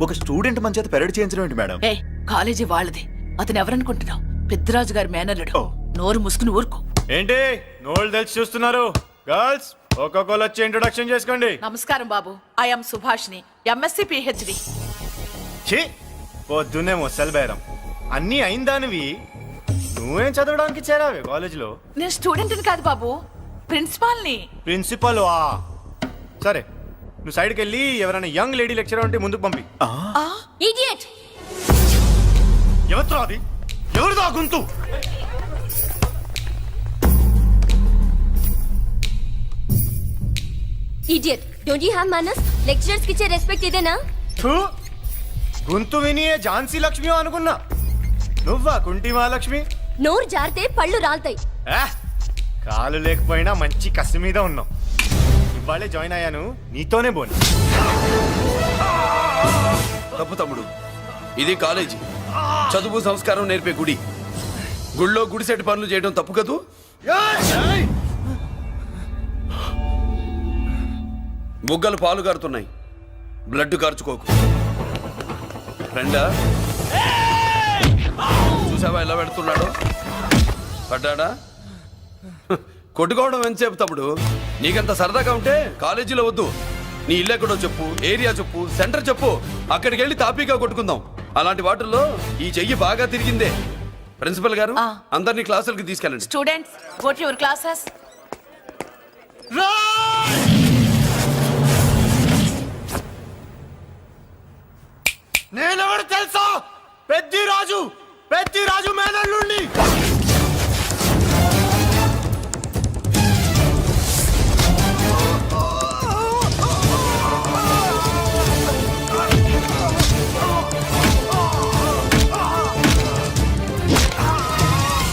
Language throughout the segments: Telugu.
ఒక స్టూడెంట్ మన చేత పెరడ్ చేయించడం ఏంటి మేడం? ఏ కాలేజీ వాళ్ళది, అతను ఎవరనుకుంటున్నావు? పెద్దరాజు గారి మేనల్లుడు. నోరు ముసుకుని ఊరుకో. ఏంటి నోళ్ళు తెలిసి చూస్తున్నారు? గర్ల్స్ ఒక్కొక్కరు వచ్చి ఇంట్రొడక్షన్ చేసుకోండి. నమస్కారం బాబు, ఐఎమ్ సుభాష్ని, ఎంఎస్సి పిహెచ్డి. ఛీ, పొద్దున్నే ముసలి బేరం అన్నీ అయిందానివి. నువ్వేం చదవడానికి చేరావే కాలేజీలో? నేను స్టూడెంట్ని కాదు బాబు, ప్రిన్సిపాల్ని. ప్రిన్సిపల్ వా? సరే, నువ్వు సైడ్కి వెళ్ళి ఎవరైనా యంగ్ లేడీ లెక్చరర్ ఉంటే ముందుకు పంపి. ఇడియట్! ఎవరితో అది? ఎవరిదో గుంతు? Idiot! Don't you have manners? Lecturers కి ఇచ్చే రెస్పెక్ట్ ఇదేనా? గొంతు విని ఝాన్సీ లక్ష్మి అనుకున్నా. నువ్వా కుంటి మహాలక్ష్మి? నోరు జారితే పళ్ళు రాల్తాయి. కాలు లేకపోయినా మంచి కసి మీద ఉన్నావు. ఇవాళే జాయిన్ అయ్యాను, నీతోనే బోని. తప్పు తమ్ముడు, ఇది కాలేజీ, చదువు సంస్కారం నేర్పే గుడి. గుళ్ళో గుడిసెట్టి పనులు చేయడం తప్పు కదూ? బుగ్గలు పాలు గారుతున్నాయి, బ్లడ్ కార్చుకోకు. ఫ్రెండా, చూసావా ఎలా పెడుతున్నాడు? పడ్డాడా? కొట్టుకోవడం ఎంతసేపు తమ్ముడు? నీకంత సరదాగా ఉంటే కాలేజీలో వద్దు. నీ ఇల్లు ఎక్కడో చెప్పు, ఏరియా చెప్పు, సెంటర్ చెప్పు, అక్కడికి వెళ్ళి తాపీగా కొట్టుకుందాం. అలాంటి వాటిల్లో ఈ చెయ్యి బాగా తిరిగిందే. ప్రిన్సిపల్ గారు, అందరినీ క్లాసులకి తీసుకెళ్ళండి. Students, go to your classes. నేనెవరు తెలుసా? పెద్దిరాజు, పెద్దిరాజు మేనల్లుండి.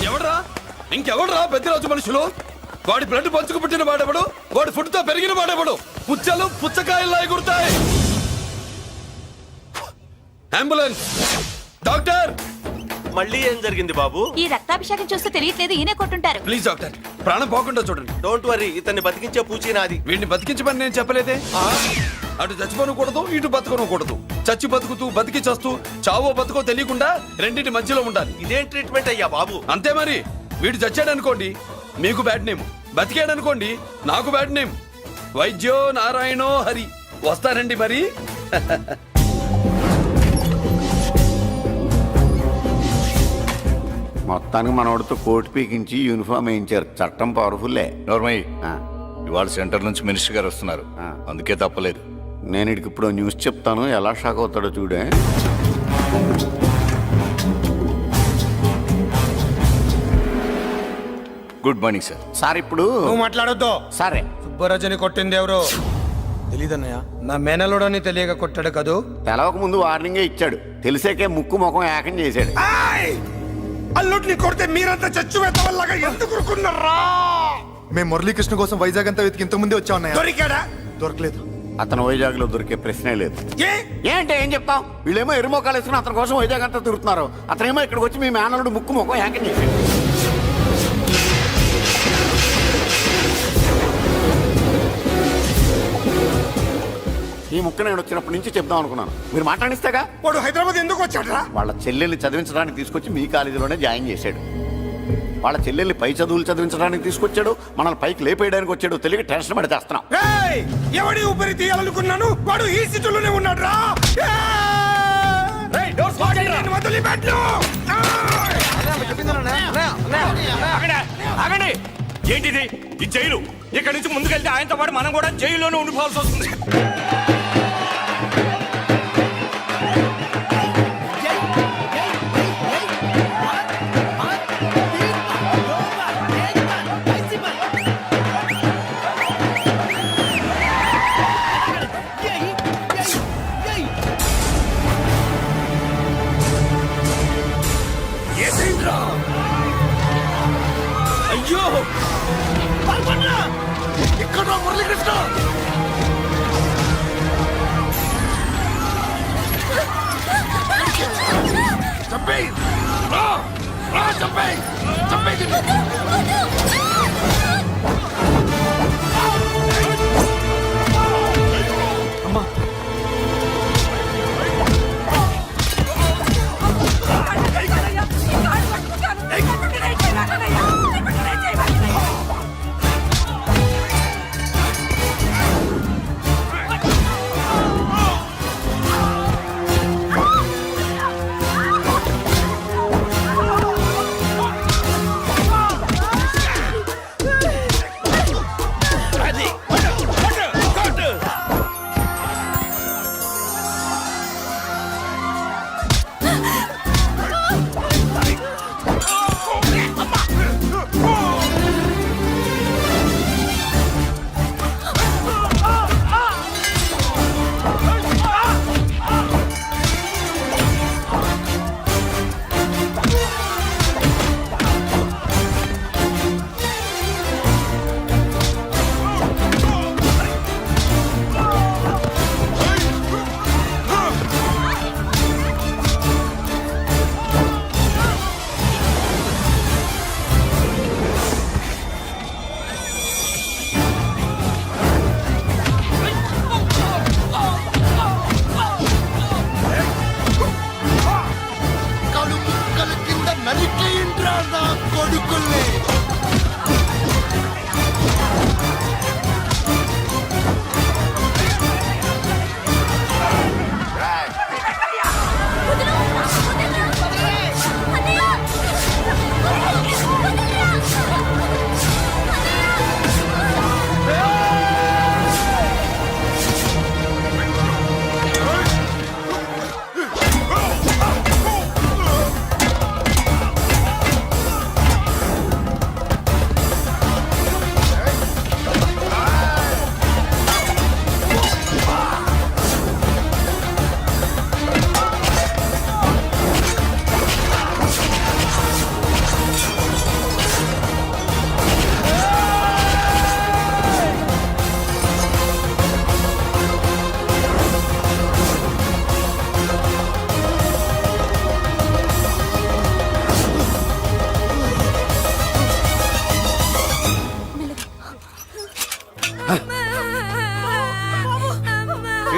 ఎవడ్రా? ఇంకెవడ్రా పెద్దిరాజు మనుషులు? వాడి బ్లడ్ పంచుకు పుట్టిన వాడెవడు? వాడి ఫుడ్ తో పెరిగిన వాడెవడు? పుచ్చలు పుచ్చకాయల్లా ఎగురుతాయి. అంబులెన్స్! డాక్టర్! మళ్ళీ ఏం జరిగింది బాబు? ఈ రక్తాభిషేకం చూస్తే తెలియట్లేదు, ఈయనే కొట్టుంటారు. ప్లీజ్ డాక్టర్, ప్రాణం పోకుండా చూడండి. డోంట్ వరీ, ఇతన్ని బతికించే పూచి నాది. వీడిని బతికించమని నేను చెప్పలేదే. అటు చచ్చిపోనకూడదు, ఇటు బతకనకూడదు. చచ్చి బతుకుతూ, బతికి చస్తూ, చావో బతుకో తెలియకుండా రెండింటి మధ్యలో ఉండాలి. ఇదేం ట్రీట్మెంట్ అయ్యా బాబు? అంతే మరి. వీడు చచ్చాడనుకోండి మీకు బ్యాడ్ నేమ్, బతికాడనుకోండి నాకు బ్యాడ్ నేమ్. వైద్యో నారాయణో హరి. వస్తారండి మరి. మొత్తానికి మనోడితో కోట్ పీకించి యూనిఫామ్ వేయించారు. చట్టం పవర్ఫుల్లే. నోర్మయ్య, ఇవాళ సెంటర్ నుంచి మినిస్టర్ గారు వస్తున్నారు, అందుకే తప్పలేదు. నేను ఇడికి ఇప్పుడు న్యూస్ చెప్తాను, ఎలా షాక్ అవుతాడో చూడే. Good morning sir. సార్ ఇప్పుడు నువ్వు మాట్లాడొద్దు. సరే, సుబ్బరాజుని కొట్టింది ఎవరు? తెలీదన్నయ్య, నా మేనలోడని తెలియక కొట్టాడు కదూ. తెలవక ముందు వార్నింగే ఇచ్చాడు, తెలిసాకే ముక్కు ముఖం ఏకం చేశాడు. అల్లుడిని కొడితే మీరంతా చచ్చు వెతవల్లాగా ఎందుకు రుకున్నారా? మేము మురళీకృష్ణ కోసం వైజాగ్ అంతా వెతికి ఇంతకు ముందే వచ్చా ఉన్నాయా? దొరికాడా? దొరకలేదు. అతను వైజాగ్ లో దొరికే ప్రశ్నే లేదు. ఏంటే ఏం చెప్తాం? వీళ్ళేమో ఎరుమోకాలు వేసుకుని అతని కోసం వైజాగ్ అంతా తిరుగుతున్నారు. అతనేమో ఇక్కడికి వచ్చి మీ మేనలుడు ముక్కు ముఖం ఏకం చేశాడు. ఈ ముక్క నేను వచ్చినప్పటి నుంచి చెప్దాం అనుకున్నాను, మీరు మాట్లాడిస్తేగా. వాడు హైదరాబాద్ ఎందుకు వచ్చాడరా? వాళ్ళ చెల్లెల్ని చదివించడానికి తీసుకొచ్చి మీ కాలేజీలోనే జాయిన్ చేశాడు. వాళ్ళ చెల్లెల్ని పై చదువులు చదివించడానికి తీసుకొచ్చాడు, మనల్ని పైకి లేపేయడానికి వచ్చాడు. తెలియక టెన్షన్ పడి చేస్తున్నాం. ఎవడి ఊపిరి తీయాలనుకున్నాను, వాడు ఈ స్థితిలోనే ఉన్నాడు రా. ఏంటిది ఈ జైలు? ఇక్కడి నుంచి ముందుకెళ్తే ఆయనతో పాటు మనం కూడా జైల్లోనే ఉండిపోవాల్సి వస్తుంది. అయ్యో, ఇక్కడ మురళీకృష్ణ!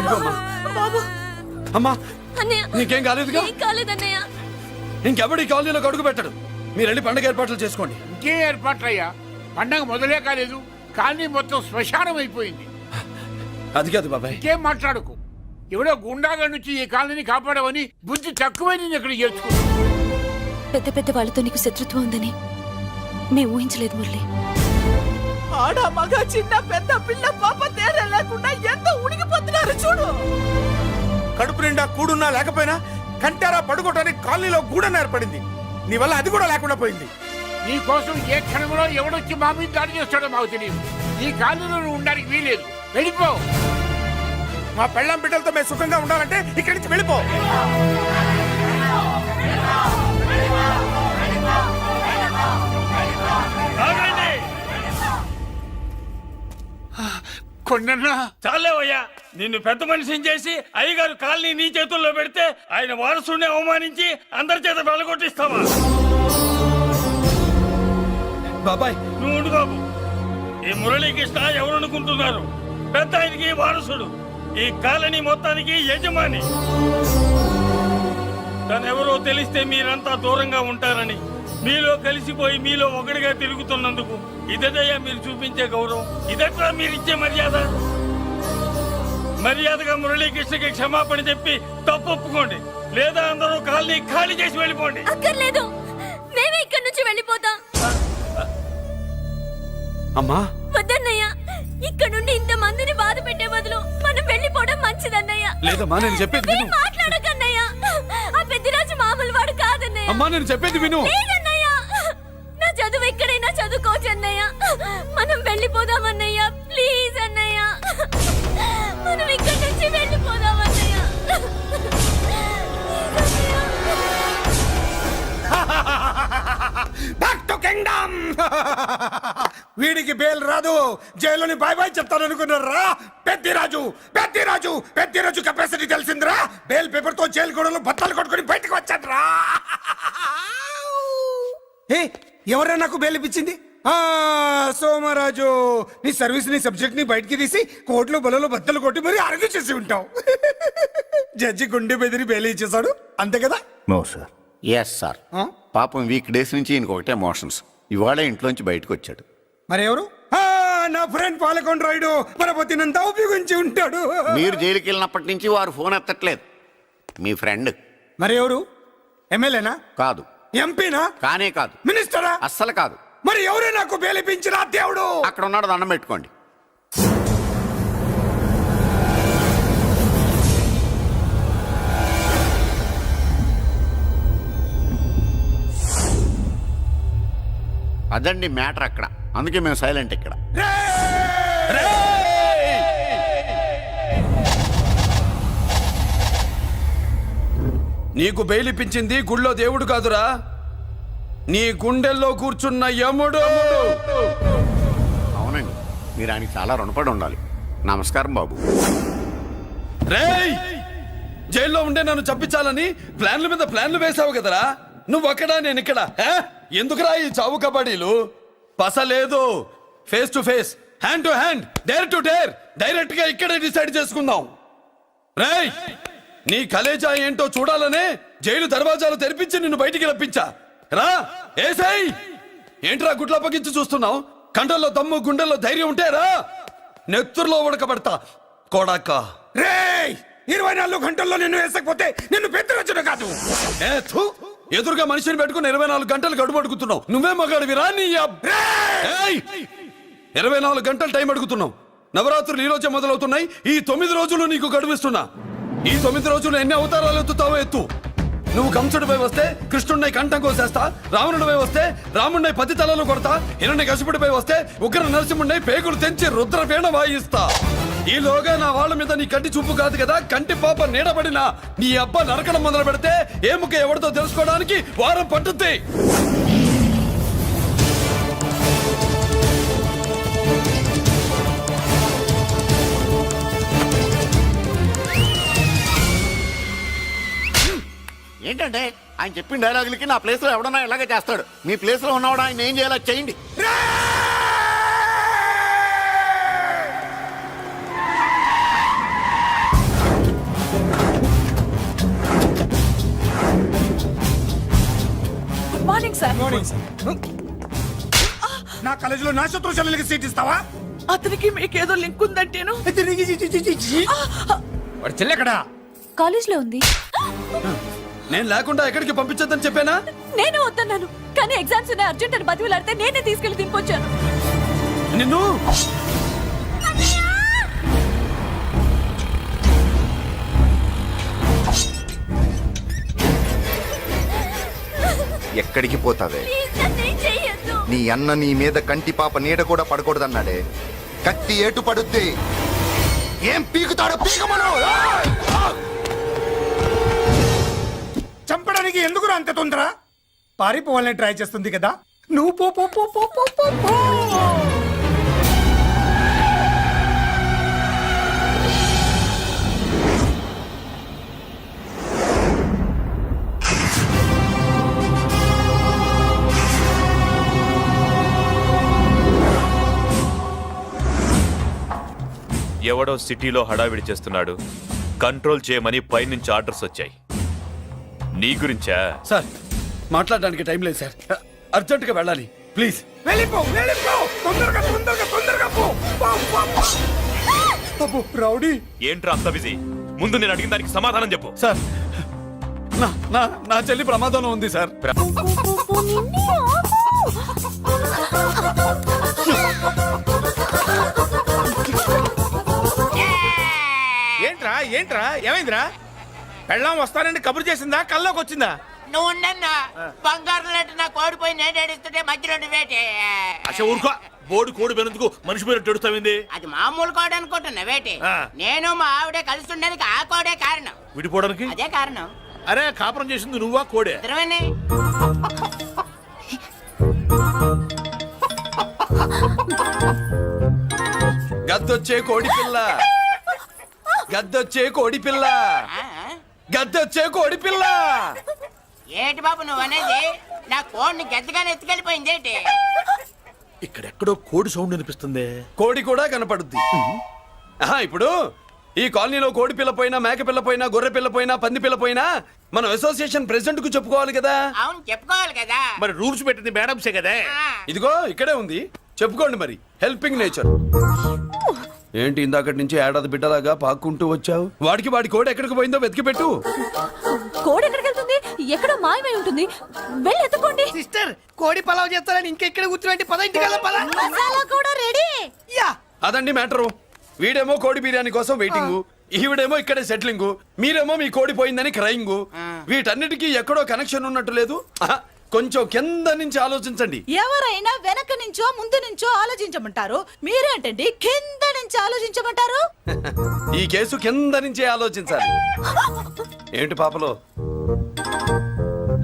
వెళ్ళిపోమ్మా. బాబు అమ్మా అన్నయ్య నీకేం కాలేదుగా? ఏం కాలేదన్నయ్య. ఇంకెవడు ఈ కాలనీలో అడుగు పెట్టడు. మీరు వెళ్ళి పండుగ ఏర్పాట్లు చేసుకోండి. ఇంకే ఏర్పాట్లయ్యా? పండగ మొదలే కాలేదు, కానీ మొత్తం శ్మశానం అయిపోయింది. అది కాదు బాబాయ్. ఇంకేం మాట్లాడుకు. ఎవడో గుండాగా నుంచి ఈ కాలనీని కాపాడవని బుద్ధి తక్కువైంది ఇక్కడ చేర్చుకున్నాం. పెద్ద పెద్ద వాళ్ళతో నీకు శత్రుత్వం ఉందని మేము ఊహించలేదు మురళి. ఆడ మగ చిన్న పెద్ద పిల్ల పాప తేడా లేకుండా ఎంత ఉడికిపోతున్నారు చూడు. కడుపు నిండా కూడున్నా లేకపోయినా కంటారా పడుకోవటానికి కాలనీలో గూడన ఏర్పడింది. నీ వల్ల అది కూడా లేకుండా పోయింది. నీ కోసం ఏ క్షణంలో ఎవడొచ్చి మా మీద దాడి చేస్తాడో మాకు తెలియదు. ఈ కాలనీలో నువ్వు ఉండడానికి వీలేదు. వెళ్ళిపో. మా పెళ్ళం బిడ్డలతో మేము సుఖంగా ఉండాలంటే ఇక్కడి నుంచి వెళ్ళిపో. కొండన్నా చాలేవయ్యా, నిన్ను పెద్ద మనిషిని చేసి అయ్యగారు కాలనీ నీ చేతుల్లో పెడితే ఆయన వారసుని అవమానించి అందరి చేత వెళ్ళగొట్టిస్తావా? బాబాయ్ నువ్వు ఉండు బాబు. ఈ మురళీకృష్ణ ఎవరు అనుకుంటున్నారు? పెద్ద ఆయనకి వారసుడు, ఈ కాలనీ మొత్తానికి యజమాని. తనెవరో తెలిస్తే మీరంతా దూరంగా ఉంటారని మీలో కలిసిపోయి మీలో ఒకటిగా తిరుగుతున్నందుకు ఇదయ్యా మీరు చూపించే గౌరవం. ఇదట్లా మీరు ఇచ్చే మర్యాద. మర్యాదగా మురళీకృష్ణకి క్షమాపణ చెప్పి తప్పు ఒప్పుకోండి, లేదా అందరూ కాలనీ ఖాళీ చేసి వెళ్ళిపోండి. అక్కర్లేదు, మేమే ఇక్కడి నుంచి వెళ్ళిపోతాం. అమ్మా వద్దన్నయ్య, ఇక్కడ నుండి ఇంత మందిని బాధ పెట్టే బదులు మనం వెళ్ళిపోవడం మంచిదన్నయ్య. లేదమ్మా నేను చెప్పేది విను. మాట్లాడకన్నయ్య, ఆ పెద్దిరాజు మామూలు వాడు కాదన్నయ్య. అమ్మా నేను చెప్పేది విను. లేదన్నయ్య, నా చదువు ఎక్కడైనా చదువుకోవచ్చు అన్నయ్య. మనం వెళ్ళిపోదామన్నయ్య, ప్లీజ్ అన్నయ్య. మనం ఇక్కడి నుంచి వెళ్ళిపోదామన్నయ్య. Back to kingdom. వీడికి బేల్ రాదు, జైల్లోని బాయ్ బాయ్ చెప్తాను అనుకున్నారా? పెద్దిరాజు పెద్దిరాజు పెద్దిరాజు కెపాసిటీ తెలిసిందిరా. బేల్ పేపర్ తో జైలు గోడలు బట్టలు కొట్టుకుని బయటకు వచ్చాడ్రా. ఏ ఎవరా నాకు బేల్ ఇప్పించింది? సోమరాజు, నీ సర్వీస్ నీ సబ్జెక్ట్ ని బయటికి తీసి కోర్టులో బలలో బద్దలు కొట్టి మరి అరుగు చేసి ఉంటావు. జడ్జి గుండె బెదిరి బేల్ ఇచ్చేసాడు, అంతే కదా? No sir. Yes sir. పాపం వీక్ డేస్ నుంచి ఈయనకు ఒకటే ఎమోషన్స్. ఇవాళ ఇంట్లోంచి బయటకు వచ్చాడు. మరి ఎవరు? నా ఫ్రెండ్ పాలకొండ రాయుడు పరపతినంతా ఉపయోగించి ఉంటాడు. మీరు జైలుకి వెళ్ళినప్పటి నుంచి వారు ఫోన్ ఎత్తట్లేదు. మీ ఫ్రెండ్. మరి ఎవరు? ఎమ్మెల్యేనా? కాదు. ఎంపీనా? కానే కాదు. మినిస్టరా? అస్సలు కాదు. మరి ఎవరే నాకు బేలిపించిన దేవుడు? అక్కడ ఉన్నాడు, దండం పెట్టుకోండి. అదండి మ్యాటర్ అక్కడ. అందుకే మేము సైలెంట్ ఇక్కడ. నీకు బెయిలిపించింది గుళ్ళో దేవుడు కాదురా, నీ గుండెల్లో కూర్చున్న యముడు. అవునండి, మీరు ఆయనకి చాలా రుణపడి ఉండాలి. నమస్కారం బాబు. రేయ్, జైల్లో ఉండే నన్ను చంపించాలని ప్లాన్ల మీద ప్లాన్లు వేసావు కదరా. నువ్వు అక్కడా నేను ఇక్కడ. ఎందుకురా ఈ చావు కబడ్డీలు? పస లేదు. Face to face, hand to hand, dare to dare, direct గా ఇక్కడే డిసైడ్ చేసుకుందాం. రేయ్, నీ కలేజా ఏంటో చూడాలనే జైలు దర్వాజాలు తెరిపించి నిన్ను బయటికి రప్పించా. రా ఏసై. ఏంట్రా గుడ్ల పగించి చూస్తున్నావు? కండల్లో దమ్ము గుండెల్లో ధైర్యం ఉంటే రా, నెత్తురులో ఉడకబడతా కొడాక. రేయ్, 24 గంటల్లో నిన్ను వేసకపోతే నిన్ను పెద్దరచుడు కాదు. ఎదురుగా మనిషిని పెట్టుకుని 24 గంటలు గడుపు అడుగుతున్నావు. నువ్వే మగాడివిరా నీ 24 గంటలు టైం అడుగుతున్నావు. నవరాత్రులు ఈ రోజే మొదలవుతున్నాయి. ఈ 9 రోజులు నీకు గడువిస్తున్నా. ఈ 9 రోజులు ఎన్ని అవతారాలు ఎత్తుతావో ఎత్తు. నువ్వు కంసుడిపై వస్తే కృష్ణుడిని కంఠం కోసేస్తా, రావణుడిపై వస్తే రాముడిని 10 తలలు కొడతా, హిరణ్యకశిపుడిపై వస్తే ఉగ్ర నరసింహుడిని పేగులు తెంచి రుద్రపేణ వాయిస్తా. ఈలోగా నా వాళ్ళ మీద నీ కంటి చూపు కాదు కదా, కంటి పాప నీడబడిన నీ అబ్బ నరకడం మొదలు పెడితే ఏముక ఎవరితో తెలుసుకోవడానికి వారం పట్టుద్ది. ఏంటంటే ఆయన చెప్పిన డైలాగులకి నా ప్లేస్ లో ఎవడన్నా ఇలాగే చేస్తాడు. మీ ప్లేస్ లో ఉన్నవాడు ఆయన ఏం చేయాలో చేయండి. సార్ నా కాలేజీలో నా శత్రు చెల్లెలకి సీట్ ఇస్తావా? అతనికి మీకేదో లింక్ ఉందంటేను. వాడి చెల్లెక్కడా? కాలేజ్ లో ఉంది. నేను లేకుండా ఎక్కడికి పంపించొద్దని చెప్పానా? నేను వద్దన్నాను, కానీ ఎగ్జామ్స్ ఉన్నాయి అర్జెంట్ అని బతిలాడితే నేనే తీసుకెళ్లి దింపొచ్చాను. నిన్ను ఎక్కడికి పోతావే? ప్లీజ్ నన్నేం చెయ్యొద్దు. నీ అన్న నీ మీద కంటి పాప నీడ కూడా పడకూడదన్నాడే. కత్తి ఏటు పడుద్ది. ఏం పీకుతాడో పీకమను. చంపడానికి ఎందుకు అంత తొందర? పారిపోవాలని ట్రై చేస్తుంది కదా, నువ్వు పో పో పో పో పో పో పో. ఎవడో సిటీలో హడావిడి చేస్తున్నాడు, కంట్రోల్ చేయమని పైనుంచి ఆర్డర్స్ వచ్చాయి. నీ గురించా? సార్ మాట్లాడడానికి టైం లేదు సార్, అర్జెంటుగా వెళ్ళాలి ప్లీజ్. వెళ్ళిపో వెళ్ళిపో, తొందరగా తొందరగా తొందరగా పో పో, పో, పో. అబ్బో, రౌడీ. ఏంట్రా అంత బిజీ? ముందు నేను అడిగిన దానికి సమాధానం చెప్పు. సార్ నా నా నా చెల్లి ప్రమాదంలో ఉంది సార్. ఏంట్రా ఏంట్రా ఏమైందిరా? పెళ్ళాం వస్తానండి కబురు చేసిందా, కల్లోకి వచ్చిందా? నువ్వు ఉండన్నా బంగారు లాంటి నా కోడిపోయి నేను ఏడుస్తుంటే మధ్యలో నువ్వేటే. అసలు ఊరుకో, బోర్డు కోడి పెనందుకు మనిషి మీద తెడుస్తావింది. అది మామూలు కోడి అనుకుంటున్నా వేటే. నేను మా ఆవిడే కలిసి ఉండడానికి ఆ కోడే కారణం. విడిపోవడానికి అదే కారణం. అరే కాపురం చేసింది నువ్వా కోడే? ఇద్దరమేనే. గద్దొచ్చే కోడి పిల్ల, గద్దొచ్చే కోడి పిల్ల, గద్దొచ్చే కోడి పిల్ల. ఏటి బాబు నువ్వు అనేది? నా కోడిని గెద్దగానే ఎత్తుకెళ్ళిపోయింది ఏంటి? ఇక్కడెక్కడో కోడి సౌండ్ అనిపిస్తుంది. కోడి కూడా కనపడుద్ది. ఆహా, ఇప్పుడు ఈ కాలనీలో కోడి పిల్ల పోయినా, మేక పిల్ల పోయినా, గొర్రె పిల్ల పోయినా, పంది పిల్ల పోయినా మనం అసోసియేషన్ ప్రెసిడెంట్ కు చెప్పుకోవాలి కదా. అవును చెప్పుకోవాలి కదా. మరి రూల్స్ పెట్టింది మేడమ్సే కదా. ఇదిగో ఇక్కడే ఉంది, చెప్పుకోండి మరి. Helping nature. ఏంటి ఇందాకటి నుంచి ఏడాది బిడ్డలాగా పాక్కుంటూ వచ్చావు? వాడికి వాడి కోడి ఎక్కడికి పోయిందో వెతికి పెట్టు. కోడి ఎక్కడికి వెళ్తుంది? ఎక్కడో మాయమై ఉంటుంది. వెళ్ళి ఎత్తుకోండి. సిస్టర్, కోడి పలావ్ చేస్తారని ఇంకెక్కడ కూర్చోండి. పద ఇంటికి వెళ్దాం, పద. మసాలా కూడా రెడీ. యా. అదండి మ్యాటరు. వీడేమో కోడి బిర్యానీ కోసం వెయిటింగ్, ఈవిడేమో ఇక్కడే సెటిలింగ్, మీరేమో మీ కోడి పోయిందని క్రయింగ్. వీటన్నిటికీ ఎక్కడో కనెక్షన్ ఉన్నట్టు లేదు. ఆహా, కొంచెం కింద నుంచి ఆలోచించండి. ఎవరైనా వెనక నుంచో ముందు నుంచో ఆలోచించమంటారు, మీరేంటండి కింద నుంచి ఆలోచించమంటారు? ఈ కేసు కింద నుంచే ఆలోచించాలి. ఏంటి పాపలో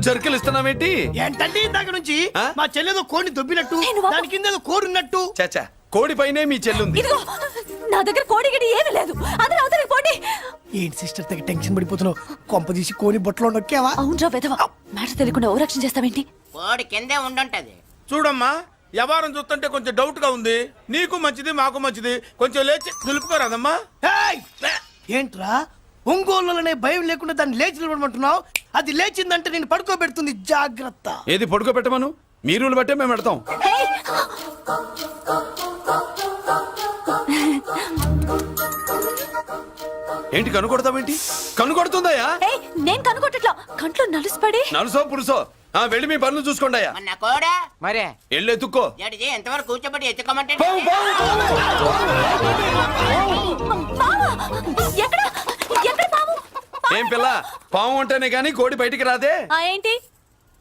జర్కలు ఇస్తున్నావేంటి? ఏంటంటే ఇందాక నుంచి ఆ? మా చెల్లెదో కోడిని దొబ్బినట్టు, దాని కింద ఏదో కోడి ఉన్నట్టు. చాచా, కోడి పైనే మీ చెల్లుంది. ఇదిగో నా దగ్గర కోడి గిడి ఏమీ లేదు. అందరూ అవతలికి పోండి. ఏంటి సిస్టర్ తెగ టెన్షన్ పడిపోతున్నావు? కొంప తీసి కోని బొట్టలో నొక్కావా? అవునరా వెధవ, మ్యాటర్ తెలియకుండా ఓ రక్షణ చేస్తావేంటి? కోడి కిందే ఉండుంటది. చూడమ్మా, వ్యవహారం చూస్తుంటే కొంచెం డౌట్ గా ఉంది. నీకు మంచిది మాకు మంచిది, కొంచెం లేచి నిలుపుకోరాదమ్మా. ఏంట్రా ఒంగోలులోనే భయం లేకుండా దాన్ని లేచి నిలబడమంటున్నావు? అది లేచిందంటే నేను పడుకోబెడుతుంది, జాగ్రత్త. ఏది పడుకోబెట్టమను, మీరు బట్టే మేము పెడతాం. ఏంటి కనుకొడతావేంటి? కనుకొడుతుందయ్యా? ఏయ్, నేను కనుగొట్టట్లా, కంట్లో నలుసుపడి. నలుసో పురుసో వెళ్ళి మీ పనులు చూసుకోండి అయ్యా. మన కోడా మరే వెళ్ళి ఎత్తుక్కో. జడిజీ ఎంతవరకు కూర్చోబెట్టి ఎత్తుకోమంటే పావు, పావు, మావా, ఎక్కడ ఎక్కడ పాము? ఏం పిల్ల, పాము అంటేనే గాని కోడి బయటికి రాదే. ఆ ఏంటి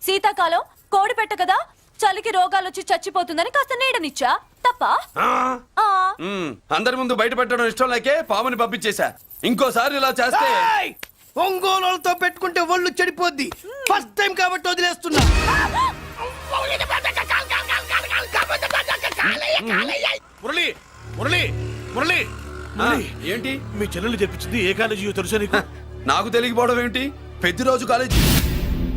శీతాకాలం కోడి పెట్ట కదా, చలికి రోగాలు వచ్చి చచ్చిపోతుందని కాస్త నీడనిచ్చా తప్ప? అందరి ముందు బయట పెట్టడం ఇష్టం లేకే పాముని పంపించేశా. ఇంకోసారి ఇలా చేస్తే ఒంగోలుతో పెట్టుకుంటే ఒళ్ళు చెడిపోద్ది. ఫస్ట్ టైం కాబట్టి వదిలేస్తున్నా. మురళి మురళి మురళి ఏంటి మీ చెల్లెలు చెప్పించింది ఏ కాలేజీ తెలుసా నీకు? నాకు తెలియకపోవడం ఏంటి? పెద్దిరాజు కాలేజీ.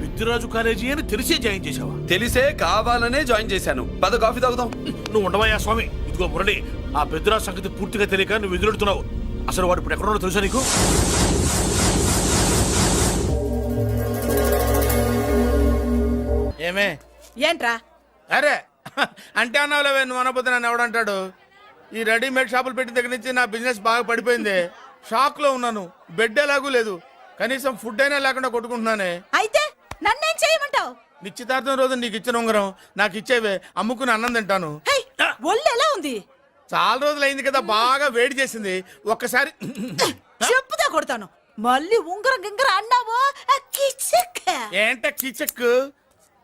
పెద్దిరాజు కాలేజీ అని తెలిసే జాయిన్ చేసావా? తెలిసే కావాలనే జాయిన్ చేశాను. పద కాఫీ తాగుదాం. నువ్వు ఉండవయ్యా స్వామి. ఇదిగో మురళి, ఆ పెద్దిరాజు సంగతి పూర్తిగా తెలియక నువ్వు ఎదురెడుతున్నావు. అసలు వాడు ఇప్పుడు ఎక్కడున్నాడో తెలుసా నీకు? ఏమే ఏంట్రా అరే అంటే అన్నావులేవే, నువ్వు అనబోతే నన్ను ఎవడంటాడు. ఈ రెడీమేడ్ షాపులు పెట్టిన దగ్గర నుంచి నా బిజినెస్ బాగా పడిపోయింది. షాక్ లో ఉన్నాను. బెడ్ ఎలాగూ లేదు, కనీసం ఫుడ్ అయినా లేకుండా కొట్టుకుంటున్నానే. అయితే నన్నేం చేయమంటావు? నిశ్చితార్థం రోజు నీకు ఇచ్చిన ఉంగరం నాకు ఇచ్చేవే, అమ్ముకుని అన్నం తింటాను. ఒళ్ళు ఎలా ఉంది? చాలా రోజులు అయింది కదా, బాగా వేడి చేసింది. ఒక్కసారి చెప్పుదా కొడతాను. మళ్ళీ ఉంగరం గింగర అన్నావో ఏంట కిచక్.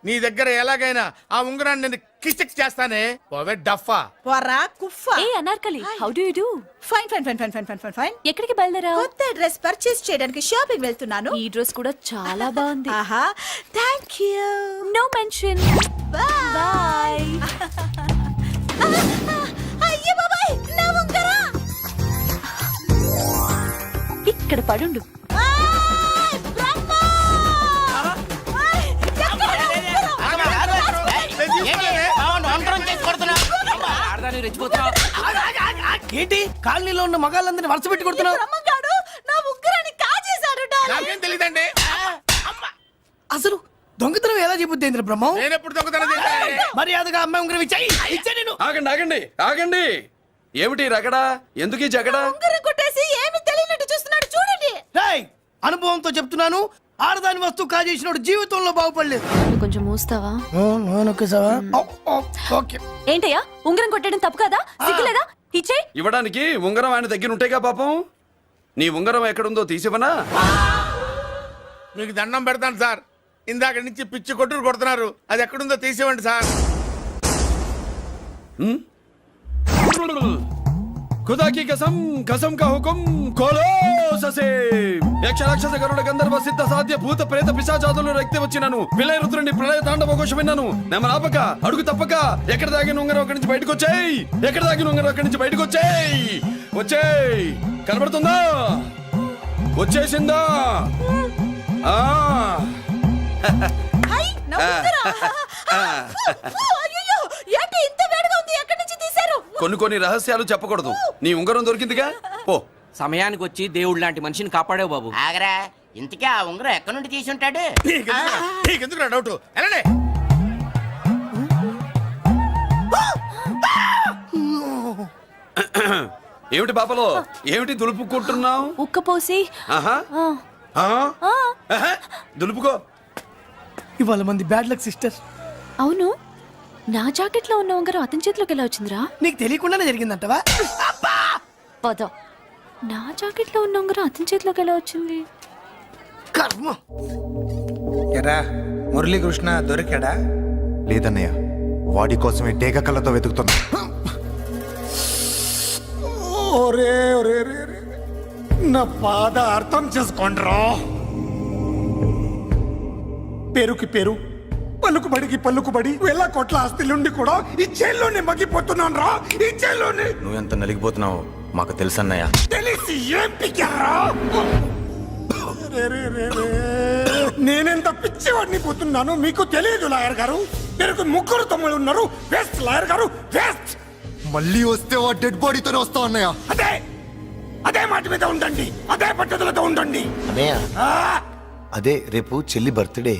నీ దగ్గర ఎలాగైనా ఆ ఉంగరాన్ని నేను కిచక్ చేస్తానే. పోవే డఫా. పోరా కుఫ్ఫా. ఏ Anarkali, how do you do? Fine fine fine fine fine fine fine fine. ఎక్కడికి బయలుదేరావు? కొత్త డ్రెస్ పర్చేస్ చేయడానికి షాపింగ్ వెళ్తున్నాను. ఈ డ్రెస్ కూడా చాలా బాగుంది. ఆహా, thank you. No mention. Bye. అయ్యో బాబాయ్, నా ఉంగరం. ఇక్కడ పడుండు. ఏంటి కాలనీలో ఉన్న మగాళ్ళందరినీ వరుస పెట్టి కొడుతున్నావు? బ్రహ్మంగాడు నా ఉంగరాన్ని కాజేశాడు. నాకేం తెలియదండి. అసలు దొంగతనం ఎలా చెబుద్ది బ్రహ్మం? నేను ఎప్పుడు దొంగతనం చేశాను? మర్యాదగా అమ్మాయి ఉంగరం ఇచ్చాయి. నేను ఆగండి ఆగండి ఆగండి. ఏమిటి రగడా? ఎందుకు ఈ జగడా? ఉంగరం కొట్టేసి ఏమీ తెలియనట్టు చూస్తున్నాడు, చూడండి. రేయ్, అనుభవంతో చెప్తున్నాను, ఆడదాని వస్తువు కాజేసినోడు జీవితంలో బాగుపడలేదు. కొంచెం మూస్తావా? ఓకే. ఏంటయ్యా, ఉంగరం కొట్టడం తప్పు కదా? సిగ్గులేదా? ఇచ్చే. ఇవ్వడానికి ఉంగరం ఆయన దగ్గర ఉంటేగా పాపం. నీ ఉంగరం ఎక్కడుందో తీసివనా? మీకు దండం పెడతాను సార్, ఇందాక నుంచి పిచ్చి కొట్టుడు కొడుతున్నారు. అది ఎక్కడుందో తీసివ్వండి సార్. खुदा की कसम कसम का हुकुम खोलो ससे యక్ష రాక్షస గరుడ గంధర్వ సిద్ధ సాధ్య భూత ప్రేత పిశాచాదులు రక్తి వచ్చినాను విలయ రుద్రుని ప్రళయ తాండవ ఘోషం విన్నాను. నెమరాపక అడుగు తప్పక ఎక్కడ దాగిన ఉంగరం అక్కడి నుంచి బయటకు వచ్చేయ్. ఎక్కడ దాగిన ఉంగరం అక్కడి నుంచి బయటకు వచ్చేయ్. వచ్చేయ్. కనబడుతుందా? వచ్చేసిందా? ఆ హై, నా ఉంగరం. అయ్యో, ఏంటి ఇంత వేడిగా ఉంది? ఎక్కడి నుంచి తీశారు? కొన్ని రహస్యాలు చెప్పకూడదు. నీ ఉంగరం దొరికిందిగా, పో. సమయానికి వచ్చి దేవుడు లాంటి మనిషిని కాపాడావు బాబు. ఆగరా, ఇంతకీ ఆ ఉంగరం ఎక్కడి నుండి తీసి ఉంటాడు? నీకెందుకు నా డౌట్? వెళ్ళండి. ఏమిటి పాపలో, ఏమిటి దులుపుకుంటున్నావు? ఉక్కపోసి. దులుపుకో. ఇవాళ మంది బ్యాడ్ లక్ సిస్టర్. అవును, నా జాకెట్ లో ఉన్న ఉంగరం అతని చేతిలోకి ఎలా వచ్చిందిరా? నీకు తెలియకుండానే జరిగిందంటవా? పద. నా జాకెట్ లో ఉన్న ఉంగరం అతని చేతిలోకి ఎలా వచ్చింది? కర్మ. ఎరా మురళీకృష్ణ దొరికాడా? లేదన్నయ్య, వాడి కోసమే డేగ కళ్ళతో వెతుకుతున్నా. ఒరే ఒరే రే రే, నా బాధ అర్థం చేసుకోండిరా. పేరుకి పేరు, పలుకుబడికి పలుకుబడి వేల కోట్ల ఆస్తిలుండి కూడా ఈ జైల్లోనే మగ్గిపోతున్నాను రా. ఈ జైల్లోనే. నువ్వెంత నలిగిపోతున్నావు మాకు తెలుసన్నయ్య. తెలిసి ఏం పిక్కారా? నేనెంత పిచ్చివాడిని పోతున్నాను మీకు తెలియదు లాయర్ గారు. మీరు ముగ్గురు తమ్ముళ్ళు ఉన్నారు. వేస్ట్ లాయర్ గారు, వేస్ట్. మళ్ళీ వస్తే ఆ డెడ్ బాడీతోనే వస్తావు అన్నయ్య. అదే అదే మాట మీద ఉండండి, అదే పట్టుదలతో ఉండండి. అదే రేపు చెల్లి బర్త్డే.